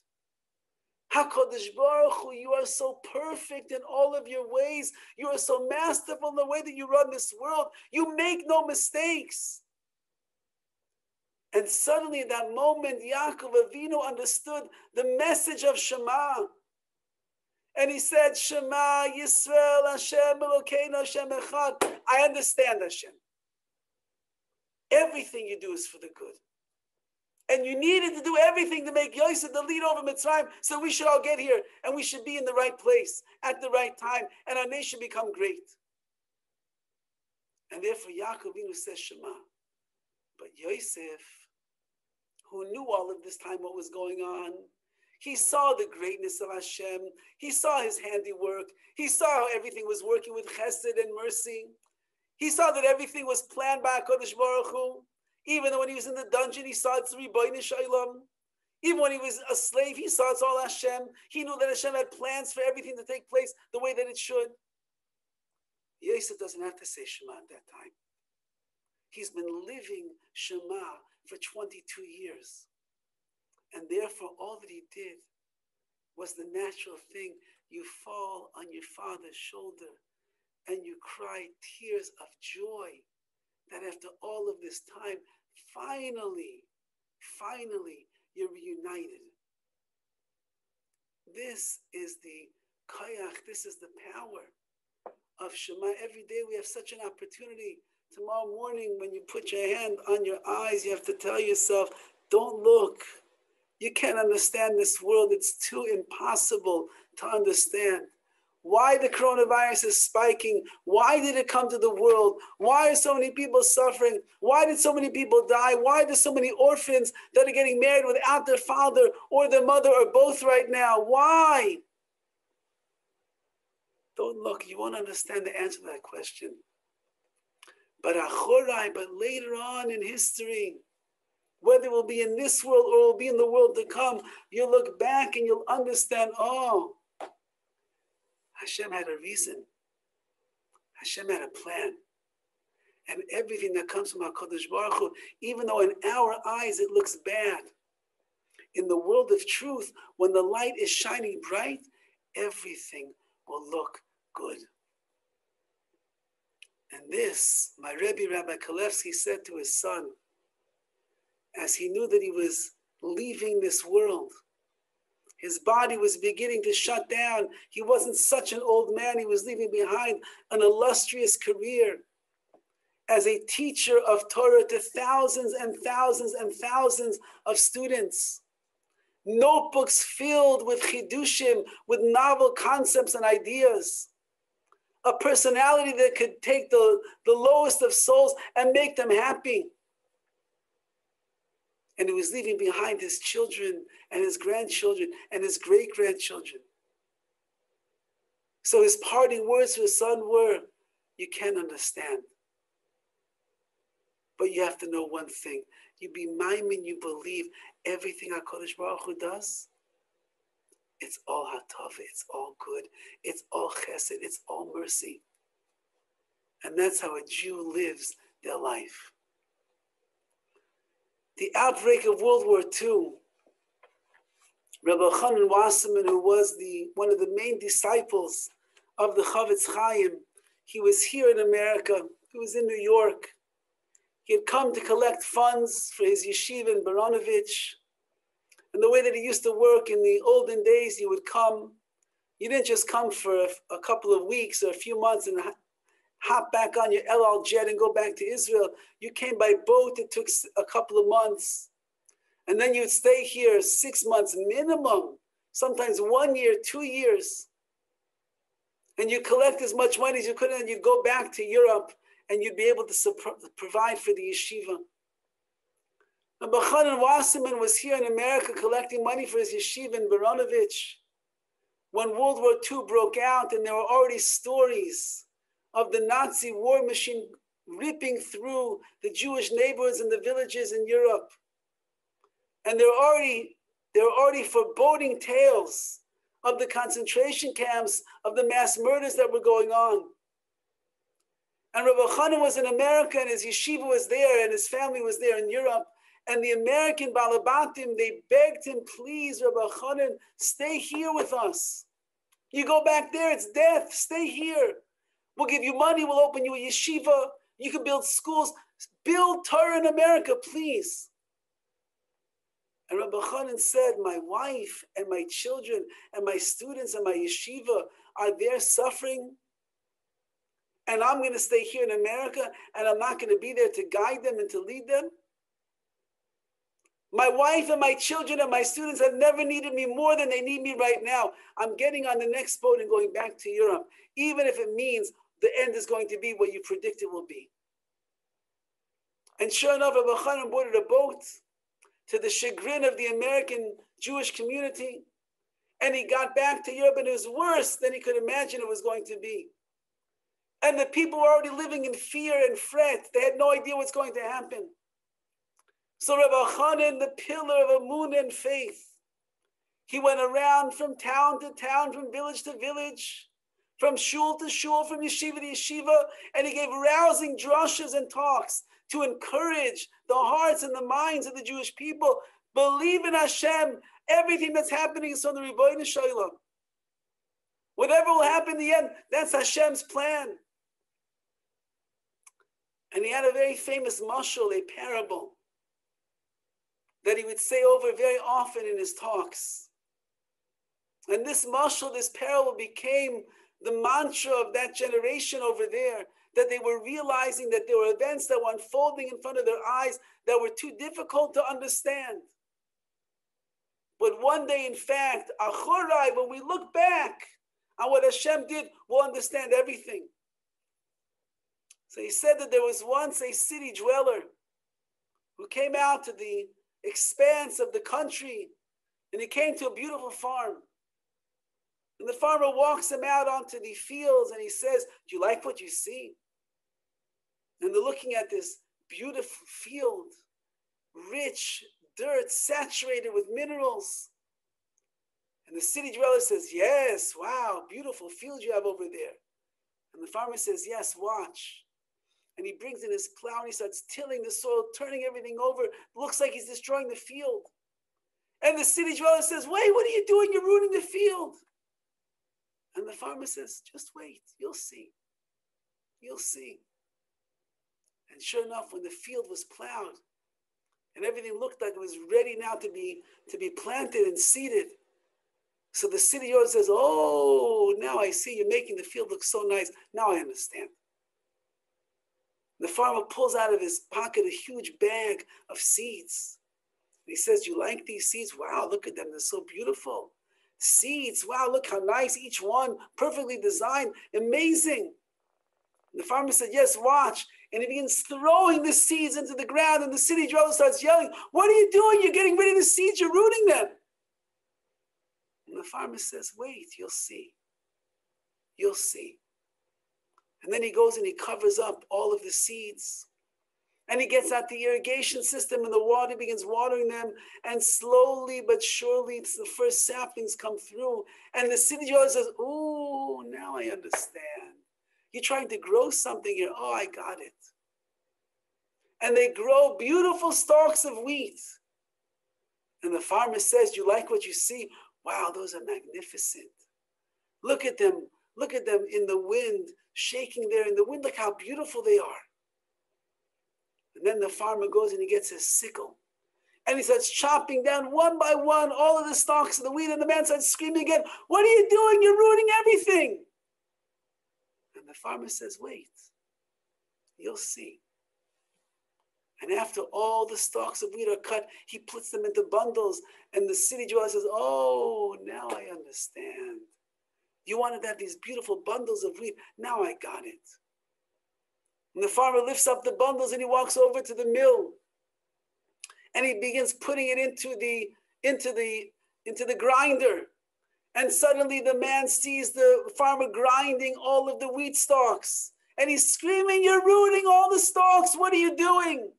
HaKadosh Baruch Hu, you are so perfect in all of your ways. You are so masterful in the way that you run this world. You make no mistakes. And suddenly in that moment, Yaakov Avinu understood the message of Shema. And he said, Shema Yisrael Hashem Elokeinu Hashem Echad. I understand, Hashem. Everything you do is for the good. And you needed to do everything to make Yosef the lead over Mitzrayim, so we should all get here, and we should be in the right place at the right time, and our nation become great. And therefore Yaakov Avinu says Shema. But Yosef, who knew all of this time what was going on, he saw the greatness of Hashem. He saw his handiwork. He saw how everything was working with chesed and mercy. He saw that everything was planned by HaKadosh Baruch Hu. Even though when he was in the dungeon, he saw it's Ribono Shel Olam. Even when he was a slave, he saw it's all Hashem. He knew that Hashem had plans for everything to take place the way that it should. Yosef doesn't have to say Shema at that time. He's been living Shema for 22 years. And therefore, all that he did was the natural thing. You fall on your father's shoulder and you cry tears of joy that after all of this time, finally, you're reunited. This is the koyach, this is the power of Shema. Every day we have such an opportunity. Tomorrow morning, when you put your hand on your eyes, you have to tell yourself, don't look. You can't understand this world. It's too impossible to understand. Why the coronavirus is spiking? Why did it come to the world? Why are so many people suffering? Why did so many people die? Why are there so many orphans that are getting married without their father or their mother or both right now? Why? Don't look. You won't understand the answer to that question. But later on in history, whether it will be in this world or it will be in the world to come, you'll look back and you'll understand, oh, Hashem had a reason. Hashem had a plan. And everything that comes from HaKadosh Baruch Hu, even though in our eyes it looks bad, in the world of truth, when the light is shining bright, everything will look good. And this, my Rebbe, Rabbi Kalevsky, said to his son, as he knew that he was leaving this world, his body was beginning to shut down. He wasn't such an old man. He was leaving behind an illustrious career as a teacher of Torah to thousands and thousands and thousands of students. Notebooks filled with chidushim, with novel concepts and ideas. A personality that could take the lowest of souls and make them happy. And he was leaving behind his children and his grandchildren and his great-grandchildren. So his parting words to his son were, you can't understand. But you have to know one thing. You be maimin, you believe everything HaKadosh Baruch Hu does. It's all hatov, it's all good, it's all chesed, it's all mercy. And that's how a Jew lives their life. The outbreak of World War II, Rabbi Chanan Wasserman, who was one of the main disciples of the Chavetz Chaim, he was here in America, he was in New York, He had come to collect funds for his yeshiva in Baranovich. And the way that he used to work in the olden days, he would come. You didn't just come for a couple of weeks or a few months and hop back on your El Al jet and go back to Israel. You came by boat. It took a couple of months. And then you'd stay here 6 months minimum, sometimes 1 year, 2 years. And you collect as much money as you could, and you'd go back to Europe and you'd be able to provide for the yeshiva. Rabbi Chanan Wasserman was here in America collecting money for his yeshiva in Baranovich when World War II broke out, and there were already stories of the Nazi war machine ripping through the Jewish neighborhoods and the villages in Europe. And there were already foreboding tales of the concentration camps, of the mass murders that were going on. And Rabbi Chanan was in America, and his yeshiva was there, and his family was there in Europe. And the American Balabatim, they begged him, please, Rabbi Chanan, stay here with us. You go back there, it's death. Stay here. We'll give you money. We'll open you a yeshiva. You can build schools. Build Torah in America, please. And Rabbi Chanan said, my wife and my children and my students and my yeshiva are there suffering. And I'm going to stay here in America, and I'm not going to be there to guide them and to lead them. My wife and my children and my students have never needed me more than they need me right now. I'm getting on the next boat and going back to Europe, even if it means the end is going to be what you predict it will be. And sure enough, Rabbi Chanan boarded a boat to the chagrin of the American Jewish community, and he got back to Europe, and it was worse than he could imagine it was going to be. And the people were already living in fear and fret. They had no idea what's going to happen. So Rabbi Chanan, the pillar of Emunah and faith, he went around from town to town, from village to village, from shul to shul, from yeshiva to yeshiva, and he gave rousing drushes and talks to encourage the hearts and the minds of the Jewish people. Believe in Hashem. Everything that's happening is from the Ribono Shel Olam. Whatever will happen in the end, that's Hashem's plan. And he had a very famous mashal, a parable, that he would say over very often in his talks. And this mashal, this parable, became the mantra of that generation over there, that they were realizing that there were events that were unfolding in front of their eyes that were too difficult to understand. But one day, in fact, Achorai, when we look back on what Hashem did, we'll understand everything. So he said that there was once a city dweller who came out to the expanse of the country, and he came to a beautiful farm. And the farmer walks him out onto the fields, and he says, do you like what you see? And they're looking at this beautiful field, rich dirt, saturated with minerals. And the city dweller says, yes, wow, beautiful field you have over there. And the farmer says, yes, watch. And he brings in his plow and he starts tilling the soil, turning everything over. It looks like he's destroying the field. And the city dweller says, wait, what are you doing? You're ruining the field. And the farmer says, just wait, you'll see. You'll see. And sure enough, when the field was plowed and everything looked like it was ready now to be planted and seeded, so the city dweller says, oh, now I see you're making the field look so nice. Now I understand. The farmer pulls out of his pocket a huge bag of seeds. And he says, you like these seeds? Wow, look at them. They're so beautiful. Seeds. Wow, look how nice each one. Perfectly designed. Amazing. And the farmer said, yes, watch. And he begins throwing the seeds into the ground. And the city dweller starts yelling, what are you doing? You're getting rid of the seeds. You're rooting them. And the farmer says, wait, you'll see. You'll see. And then he goes and he covers up all of the seeds. And he gets out the irrigation system and the water begins watering them. And slowly but surely the first saplings come through. And the city dweller says, oh, now I understand. You're trying to grow something here. Oh, I got it. And they grow beautiful stalks of wheat. And the farmer says, you like what you see? Wow, those are magnificent. Look at them. Look at them in the wind, shaking there in the wind. Look how beautiful they are. And And then the farmer goes and he gets his sickle. And he starts chopping down one by one all of the stalks of the wheat. And the man starts screaming again, "What are you doing? You're ruining everything." And the farmer says, "Wait, you'll see." And after all the stalks of wheat are cut, he puts them into bundles. And the city dweller says, "Oh, now I understand. You wanted to have these beautiful bundles of wheat. Now I got it." And the farmer lifts up the bundles and he walks over to the mill. And he begins putting it into the grinder. And suddenly the man sees the farmer grinding all of the wheat stalks. And he's screaming, "You're ruining all the stalks. What are you doing?"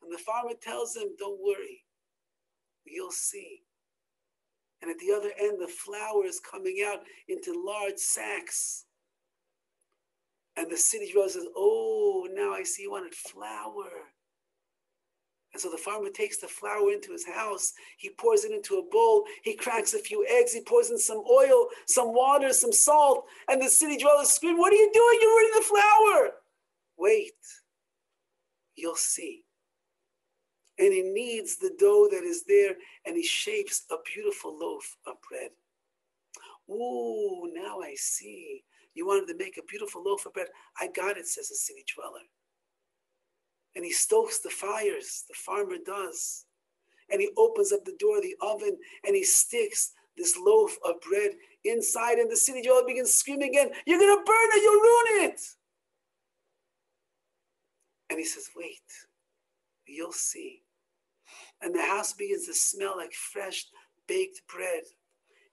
And the farmer tells him, "Don't worry. You'll see." And at the other end, the flour is coming out into large sacks. And the city dweller says, "Oh, now I see you wanted flour." And so the farmer takes the flour into his house. He pours it into a bowl. He cracks a few eggs. He pours in some oil, some water, some salt. And the city dwellers scream, "What are you doing? You're ruining the flour." "Wait, you'll see." And he kneads the dough that is there, and he shapes a beautiful loaf of bread. "Ooh, now I see. You wanted to make a beautiful loaf of bread. I got it," says the city dweller. And he stokes the fires, the farmer does. And he opens up the door of the oven and he sticks this loaf of bread inside. And the city dweller begins screaming again, "You're going to burn it, you'll ruin it." And he says, "Wait, you'll see." And the house begins to smell like fresh baked bread.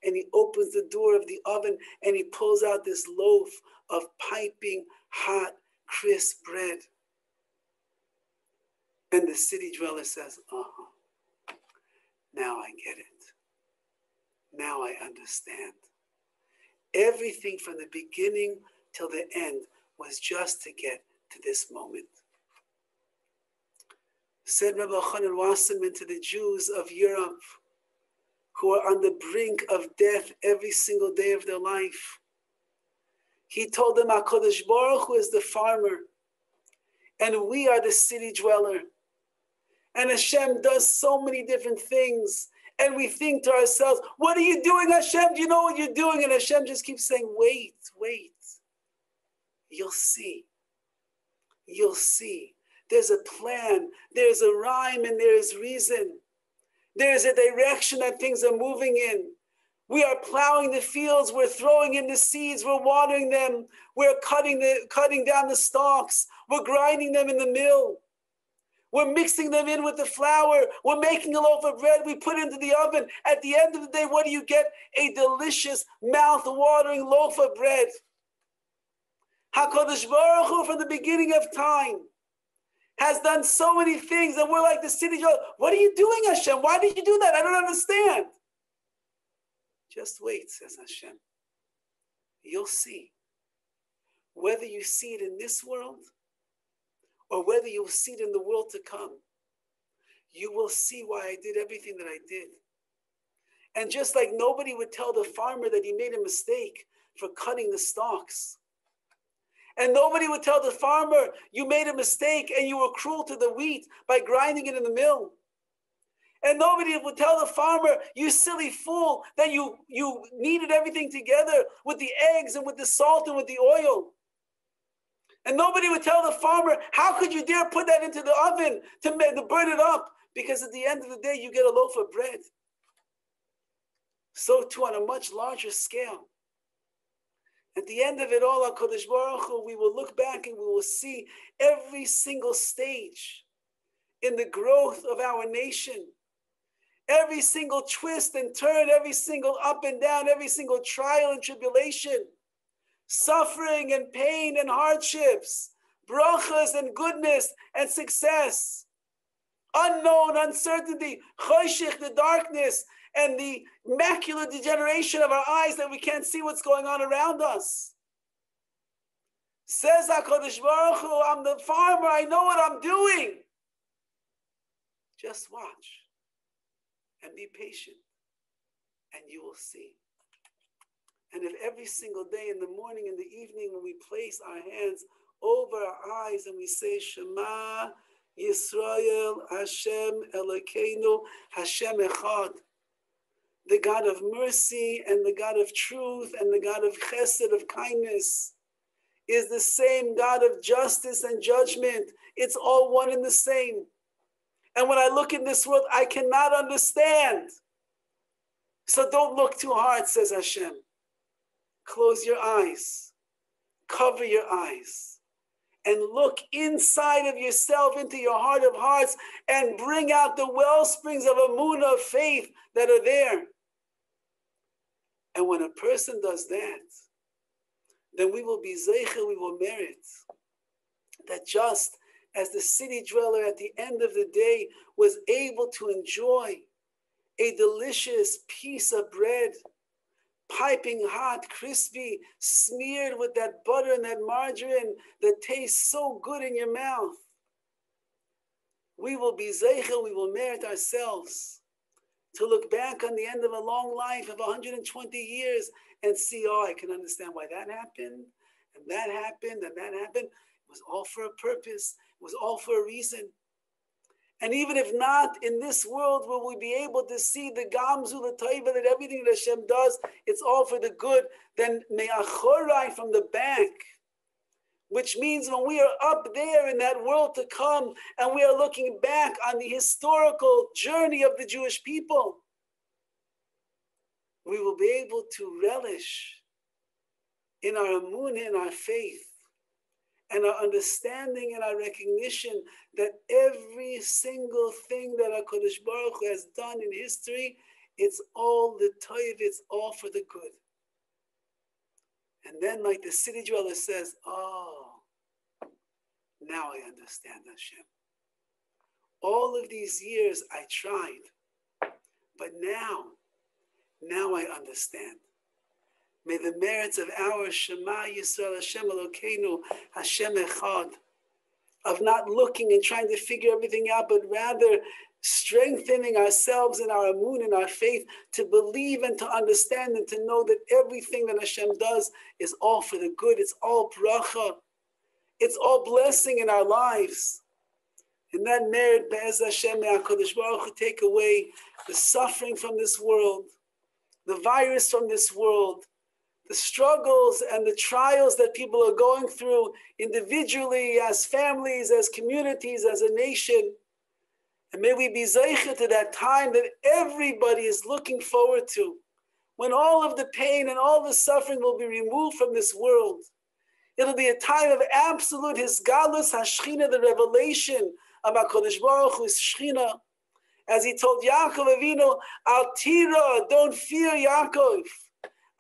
And he opens the door of the oven and he pulls out this loaf of piping hot, crisp bread. And the city dweller says, "Now I get it. Now I understand. Everything from the beginning till the end was just to get to this moment." Said Rabbi Yochanan Wasserman to the Jews of Europe who are on the brink of death every single day of their life. He told them, HaKadosh Baruch Hu is the farmer, and we are the city dweller. And Hashem does so many different things. And we think to ourselves, "What are you doing, Hashem? Do you know what you're doing?" And Hashem just keeps saying, "Wait, wait. You'll see. You'll see. There's a plan. There's a rhyme and there's reason. There's a direction that things are moving in. We are plowing the fields. We're throwing in the seeds. We're watering them. We're cutting down the stalks. We're grinding them in the mill. We're mixing them in with the flour. We're making a loaf of bread. We put it into the oven. At the end of the day, what do you get? A delicious, mouth-watering loaf of bread. HaKadosh Baruch Hu, from the beginning of time, has done so many things, and we're like the city dweller. "What are you doing, Hashem? Why did you do that? I don't understand." "Just wait," says Hashem. "You'll see. Whether you see it in this world, or whether you'll see it in the world to come, you will see why I did everything that I did." And just like nobody would tell the farmer that he made a mistake for cutting the stalks, and nobody would tell the farmer, "You made a mistake and you were cruel to the wheat by grinding it in the mill," and nobody would tell the farmer, "You silly fool, that you kneaded everything together with the eggs and with the salt and with the oil." And nobody would tell the farmer, "How could you dare put that into the oven to burn it up?" Because at the end of the day, you get a loaf of bread. So too, on a much larger scale, at the end of it all, HaKadosh Baruch Hu, we will look back and we will see every single stage in the growth of our nation, every single twist and turn, every single up and down, every single trial and tribulation, suffering and pain and hardships, brachas and goodness and success, unknown, uncertainty, choshech, the darkness, and the macular degeneration of our eyes that we can't see what's going on around us. Says HaKadosh Baruch Hu, "I'm the farmer, I know what I'm doing." Just watch and be patient, and you will see. And if every single day, in the morning and the evening, when we place our hands over our eyes and we say, "Shema, Yisrael Hashem Elokeinu Hashem Echad. The God of mercy and the God of truth and the God of chesed, of kindness, is the same God of justice and judgment. It's all one and the same. And when I look in this world, I cannot understand. So don't look too hard, says Hashem. Close your eyes, cover your eyes, and look inside of yourself into your heart of hearts and bring out the well springs of emunah, of faith that are there. And when a person does that, then we will be zeicher, we will merit that just as the city dweller at the end of the day was able to enjoy a delicious piece of bread, piping hot, crispy, smeared with that butter and that margarine that tastes so good in your mouth, we will be zeicher, we will merit ourselves to look back on the end of a long life of 120 years and see, oh, I can understand why that happened, and that happened, and that happened. It was all for a purpose. It was all for a reason. And even if not, in this world will we be able to see the gamzu, the taiva, that everything that Hashem does, it's all for the good. Then me'achorai, from the back, which means when we are up there in that world to come and we are looking back on the historical journey of the Jewish people, we will be able to relish in our emunah, in our faith, and our understanding and our recognition that every single thing that HaKadosh Baruch Hu has done in history, it's all the toiv, it's all for the good. And then, like the city dweller says, oh, now I understand Hashem. All of these years I tried, but now I understand. May the merits of our Shema Yisrael Hashem Elokeinu Hashem Echad, of not looking and trying to figure everything out, but rather strengthening ourselves in our emunah, in our faith, to believe and to understand and to know that everything that Hashem does is all for the good. It's all bracha. It's all blessing in our lives. And that merit, Be'ez Hashem, may HaKadosh Baruch Hu take away the suffering from this world, the virus from this world, the struggles and the trials that people are going through individually, as families, as communities, as a nation. And may we be zeicher to that time that everybody is looking forward to, when all of the pain and all the suffering will be removed from this world. It'll be a time of absolute his Godless, Hashchina, the revelation of HaKadosh Baruch Hu's Shechina. As he told Yaakov Avinu, Al tira, don't fear, Yaakov.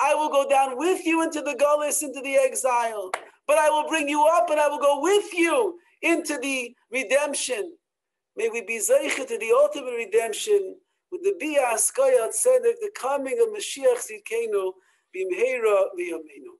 I will go down with you into the Godless, into the exile. But I will bring you up and I will go with you into the redemption. May we be zeicher to the ultimate redemption with the Bia Askaya Tzedek, the coming of Mashiach Tzidkenu, Bimheira V'Yameinu.